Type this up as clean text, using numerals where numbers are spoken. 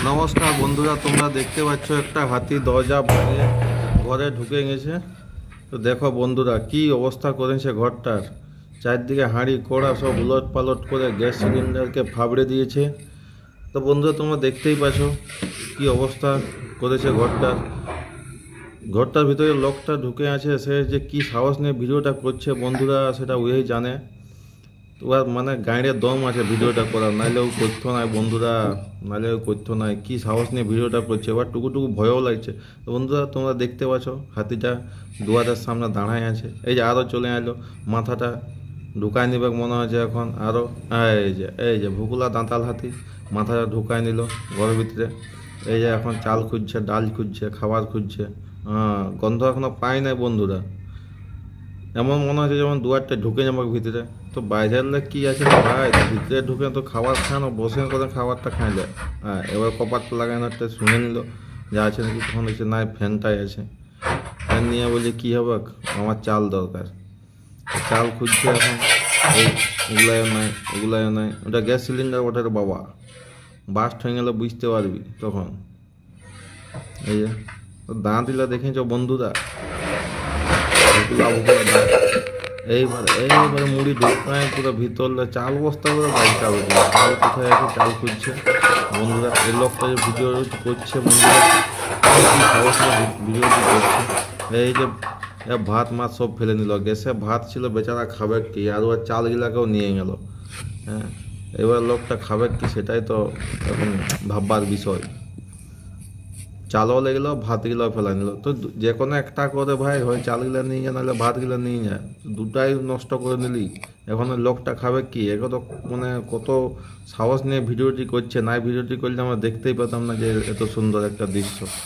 নমস্কার বন্ধুরা, তোমরা দেখতে পাচ্ছ একটা হাতি দরজা ভেঙে ঘরে ঢুকে গেছে। তো দেখো বন্ধুরা কি অবস্থা করেছে ঘরটার। চারদিকে হাঁড়ি কড়া সব উলট পালট করে গ্যাস সিলিন্ডারকে ফাবড়ে দিয়েছে। তো বন্ধুরা তোমরা দেখতেই পাচ্ছ কি অবস্থা করেছে ঘরটার। ঘরটার ভিতরে লোকটা ঢুকে আছে, সে যে কি সাহস নিয়ে ভিডিওটা করছে বন্ধুরা সেটা ওই জানে। ওর মানে গাঁড়ে দম আছে ভিডিওটা করার, নাইলে ও করতো না বন্ধুরা, নাইলে ও করতো না। কি সাহস নিয়ে ভিডিওটা করছে, এবার টুকু ভয়ও লাগছে। তো বন্ধুরা তোমরা দেখতে পাচ্ছ হাতিটা দুয়ারের সামনে দাঁড়ায় আছে। এই যে আরও চলে এলো, মাথাটা ঢুকায় নিবে মনে হচ্ছে এখন আরও। এই যে ভুকুলা দাঁতাল হাতি মাথাটা ঢুকায় নিল ঘরের ভিতরে। এই যে এখন চাল খুঁজছে, ডাল খুঁজছে, খাবার খুঁজছে। গন্ধ এখনো পায় নাই বন্ধুরা। এমন মনে হচ্ছে যেমন দুয়ারটা ঢুকে যাবো ভিতরে। তো বাইরের লোক কি আছে রে ভাই, ভিতরে ঢুকে তো খাবার খানো, বসে করে খাবারটা খাইলে। এবার কপারটা লাগানো একটা শুনে নিল যে আছে নাকি, তখন হচ্ছে নাই ফ্যানটাই আছে। ফ্যান নিয়ে বলছে কী হবে, আমার চাল দরকার। চাল খুঁজছে এখন, এই ওগুলায়ও নাই। ওটা গ্যাস সিলিন্ডার ওঠার বাবা, বাস্ট হয়ে গেলে বুঝতে পারবি তখন। এই যে দাঁতগুলা দেখেছ বন্ধুরা, এইবারে মুড়ি ঢুকায় পুরো ভিতরলে চাল বস্তা করে বাইক চাল কোথায় আছে, চাল খুঁজছে বন্ধুরা। এই লোকটা যে ভিডিও করছে বন্ধুরা, কি সাহস ভিডিওটি করছে। এই যে ভাত মাছ সব ফেলে নিল, গ্যাসে ভাত ছিল বেচারা খাবে কি, আর ওর চালগুলাকেও নিয়ে গেল। হ্যাঁ, এবার লোকটা খাবে কি সেটাই তো এখন ভাববার বিষয়। চালও লেগেলো, ভাতগুলো ফেলা নিল। তো যে কোনো একটা করে ভাই, হয় চালগুলো নিয়ে যা, নাহলে ভাতগুলো নিয়ে যা। দুটাই নষ্ট করে নিলি, এখন ওই লোকটা খাবে কি? এগুলো তো মানে কত সাহস নিয়ে ভিডিওটি করছে। না ভিডিওটি করলে আমরা দেখতেই পেতাম না যে এত সুন্দর একটা দৃশ্য।